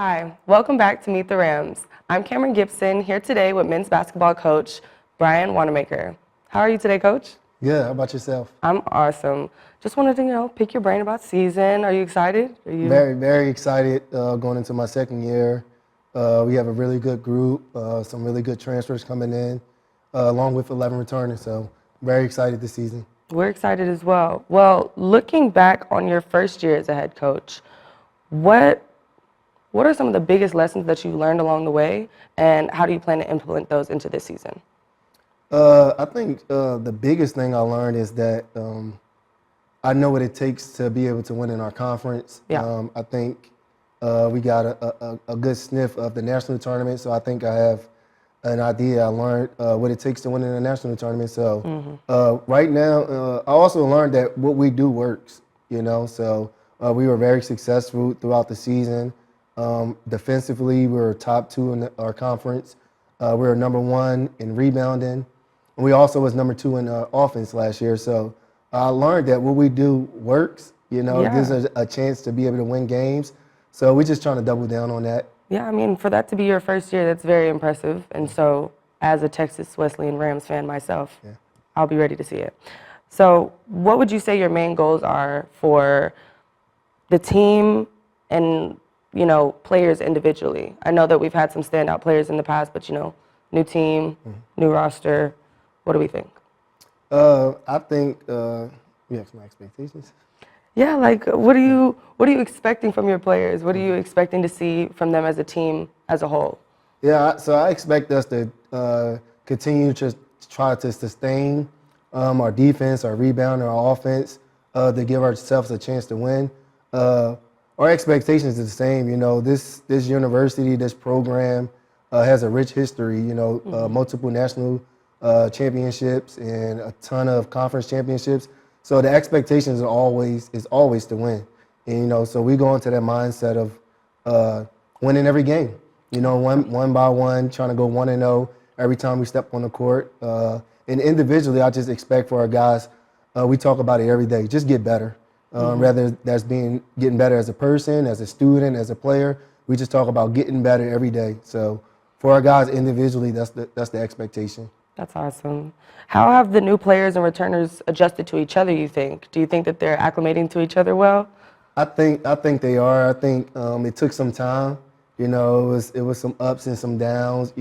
Hi, welcome back to Meet the Rams. I'm Kamryn Gibson, here today with men's basketball coach Brian Wanamaker. How are you today, Coach? Good. How about yourself? I'm awesome. Just wanted to, pick your brain about season. Are you excited? Very, very excited going into my second year. We have a really good group, some really good transfers coming in, along with 11 returning. So very excited this season. We're excited as well. Well, looking back on your first year as a head coach, what are some of the biggest lessons that you learned along the way, and how do you plan to implement those into this season? I think the biggest thing I learned is that I know what it takes to be able to win in our conference. Yeah. I think we got a good sniff of the national tournament, so I think I have an idea. I learned what it takes to win in the national tournament. So right now, I also learned that what we do works, So we were very successful throughout the season. Defensively, we were top 2 in our conference. We were number 1 in rebounding. And we also was number 2 in offense last year. So I learned that what we do works. It gives us a chance to be able to win games. So we're just trying to double down on that. Yeah, for that to be your first year, that's very impressive. And so as a Texas Wesleyan Rams fan myself, I'll be ready to see it. So what would you say your main goals are for the team and, players individually? I know that we've had some standout players in the past, but, new team, new roster. What do we think? I think you have some expectations. Yeah, what are you expecting from your players? What are you expecting to see from them as a team as a whole? Yeah, so I expect us to continue to try to sustain our defense, our rebound, our offense, to give ourselves a chance to win. Our expectations are the same. This university, this program has a rich history. Multiple national championships and a ton of conference championships. So the expectations are always to win. And, so we go into that mindset of winning every game. One by one, trying to go 1-0 every time we step on the court. And individually, I just expect for our guys, we talk about it every day, just get better. Rather that's getting better as a person, as a student, as a player. We just talk about getting better every day. So for our guys individually, that's the expectation. That's awesome. How have the new players and returners adjusted to each other, you think? Do you think that they're acclimating to each other well? I think they are. I think it took some time. It was some ups and some downs.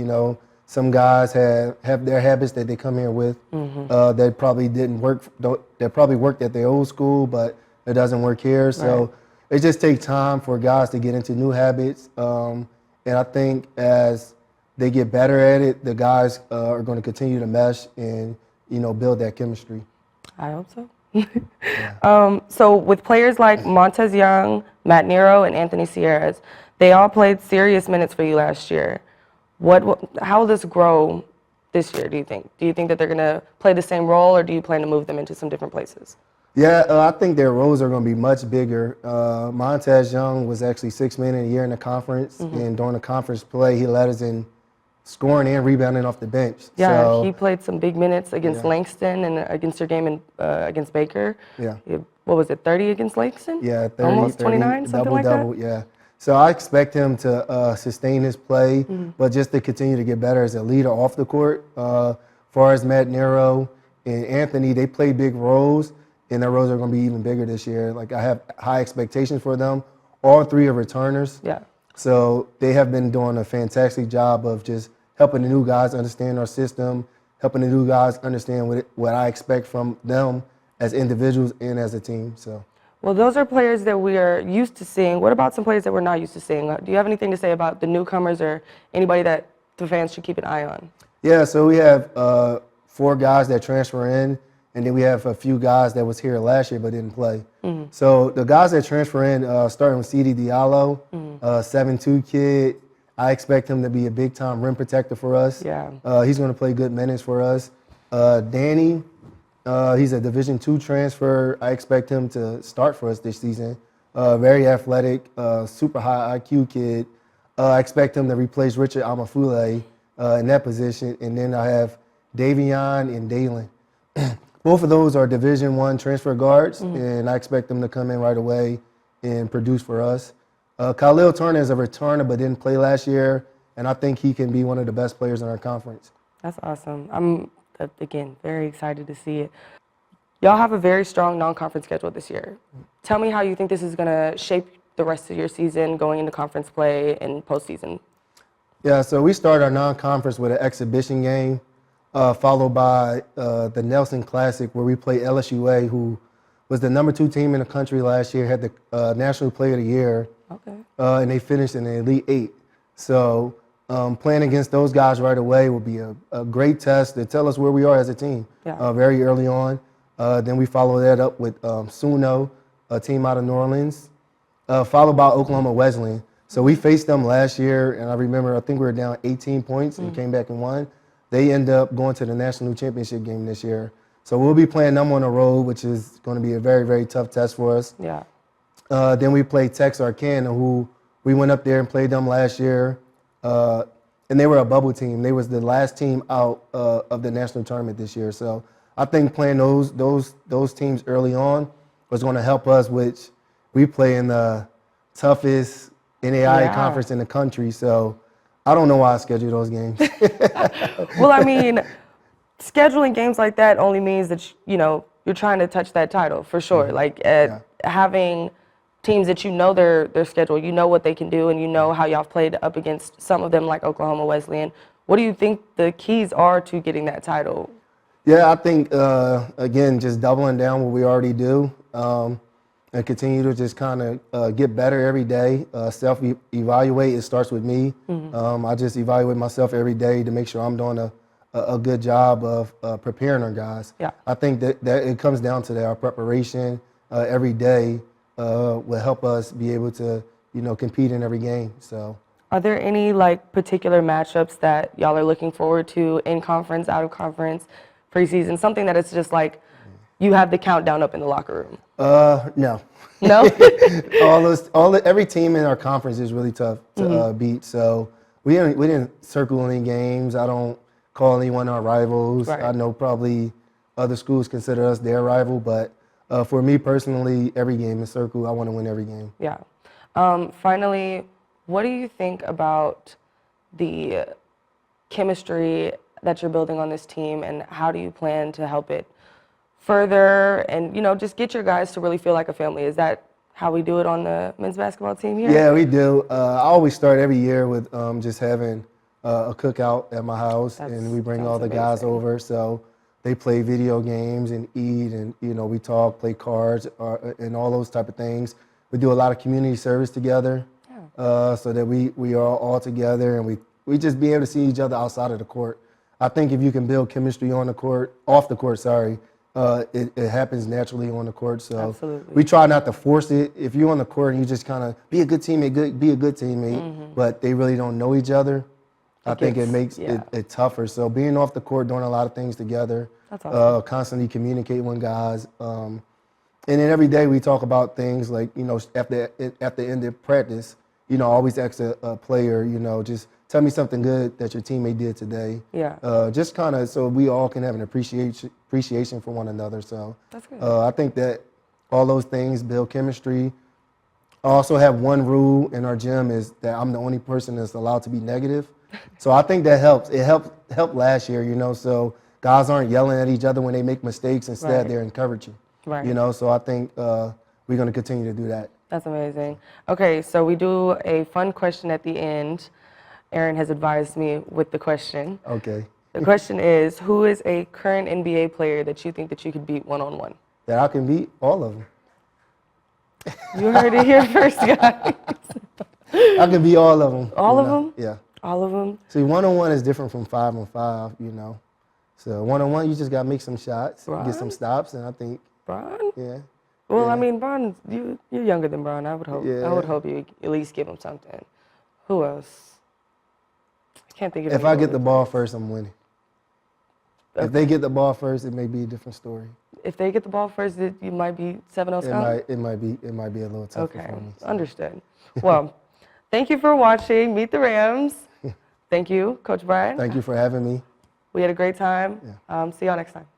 Some guys have their habits that they come here with that probably didn't work. That probably worked at their old school, but it doesn't work here. So it just takes time for guys to get into new habits. And I think as they get better at it, the guys are going to continue to mesh and, build that chemistry. I hope so. So with players like Montez Young, Matt Nero, and Anthony Sierras, they all played serious minutes for you last year. How will this grow this year, do you think? Do you think that they're going to play the same role, or do you plan to move them into some different places? Yeah, I think their roles are going to be much bigger. Montez Young was actually 6th man in a year in the conference, and during the conference play, he led us in scoring and rebounding off the bench. Yeah, so, he played some big minutes against Langston and against your game against Baker. Yeah. What was it, 30 against Langston? Yeah, 30, almost 29, something like that? Yeah. So I expect him to sustain his play, but just to continue to get better as a leader off the court. As far as Matt Nero and Anthony, they play big roles, and their roles are going to be even bigger this year. I have high expectations for them. All 3 are returners. Yeah. So they have been doing a fantastic job of just helping the new guys understand our system, helping the new guys understand what I expect from them as individuals and as a team. So. Well, those are players that we are used to seeing. What about some players that we're not used to seeing? Do you have anything to say about the newcomers or anybody that the fans should keep an eye on? Yeah, so we have 4 guys that transfer in, and then we have a few guys that was here last year but didn't play. So the guys that transfer in, starting with C.D. Diallo, 7'2" kid. I expect him to be a big-time rim protector for us. Yeah. He's going to play good minutes for us. Danny, he's a Division II transfer. I expect him to start for us this season. Very athletic, super high IQ kid. I expect him to replace Richard Amafule in that position. And then I have Davion and Dalen. Both of those are Division I transfer guards, and I expect them to come in right away and produce for us. Khalil Turner is a returner but didn't play last year, and I think he can be one of the best players in our conference. That's awesome. I'm, again, very excited to see it. Y'all have a very strong non-conference schedule this year. Tell me how you think this is going to shape the rest of your season going into conference play and postseason. Yeah, so we start our non-conference with an exhibition game, followed by the Nelson Classic, where we play LSUA, who was the #2 team in the country last year, had the National Player of the Year, and they finished in the Elite Eight. So playing against those guys right away will be a great test to tell us where we are as a team very early on. Then we follow that up with Suno, a team out of New Orleans, followed by Oklahoma Wesleyan. So we faced them last year, and I remember I think we were down 18 points and came back and won. They end up going to the national championship game this year. So we'll be playing them on the road, which is going to be a very, very tough test for us. Yeah. Then we played Texarkana, who we went up there and played them last year. And they were a bubble team. They was the last team out of the national tournament this year. So I think playing those teams early on was going to help us, which we play in the toughest NAIA conference in the country. So I don't know why I schedule those games. Well, I mean, scheduling games like that only means that, you're trying to touch that title for sure. Like having teams that you know their schedule, you know what they can do, and you know how y'all played up against some of them like Oklahoma Wesleyan. What do you think the keys are to getting that title? Yeah, I think, again, just doubling down what we already do and continue to just kind of get better every day, self-evaluate. It starts with me. I just evaluate myself every day to make sure I'm doing a good job of preparing our guys. Yeah. I think that it comes down to that. Our preparation every day will help us be able to, compete in every game. So. Are there any particular matchups that y'all are looking forward to in conference, out of conference, preseason? Something that it's just you have the countdown up in the locker room. No. No. Every team in our conference is really tough to beat. So we didn't circle any games. I don't call anyone our rivals. Right. I know probably other schools consider us their rival, but for me personally, every game is circle. I want to win every game. Yeah. Finally, what do you think about the chemistry that you're building on this team, and how do you plan to help it further and, just get your guys to really feel like a family? Is that how we do it on the men's basketball team here? Yeah, we do. I always start every year with just having a cookout at my house, and we bring all the guys over. So they play video games and eat, and, we talk, play cards, and all those type of things. We do a lot of community service together so that we are all together, and we just be able to see each other outside of the court. I think if you can build chemistry off the court, it happens naturally on the court. So we try not to force it. If you're on the court and you just kind of be a good teammate, but they really don't know each other, I think it makes it tougher. So being off the court, doing a lot of things together, constantly communicating with guys. And then every day we talk about things like, at the end of practice, always ask a player, just tell me something good that your teammate did today. Yeah. Just kind of so we all can have an appreciation for one another. So that's good. I think that all those things build chemistry. I also have one rule in our gym is that I'm the only person that's allowed to be negative. So I think that helps. It helped last year, so guys aren't yelling at each other when they make mistakes. Instead, they're encouraging. Right. So I think we're going to continue to do that. That's amazing. Okay, so we do a fun question at the end. Aaron has advised me with the question. Okay. The question is, who is a current NBA player that you think that you could beat one-on-one? That I can beat? All of them. You heard it here first, guys. I can beat all of them. All of them? Yeah. All of them? See, one-on-one is different from 5-on-5, So one-on-one, you just got to make some shots, get some stops, and I think. Brian? Yeah. Well, I mean, Brian, you're younger than Brian. I would hope. Yeah. I would hope you at least give him something. Who else? I can't think of. If I get the ball first, I'm winning. Okay. If they get the ball first, it may be a different story. If they get the ball first, you might be 7-0 Scott? It might be a little tougher for me. So. Understood. Well, thank you for watching Meet the Rams. Thank you, Coach Brian. Thank you for having me. We had a great time. Yeah. See y'all next time.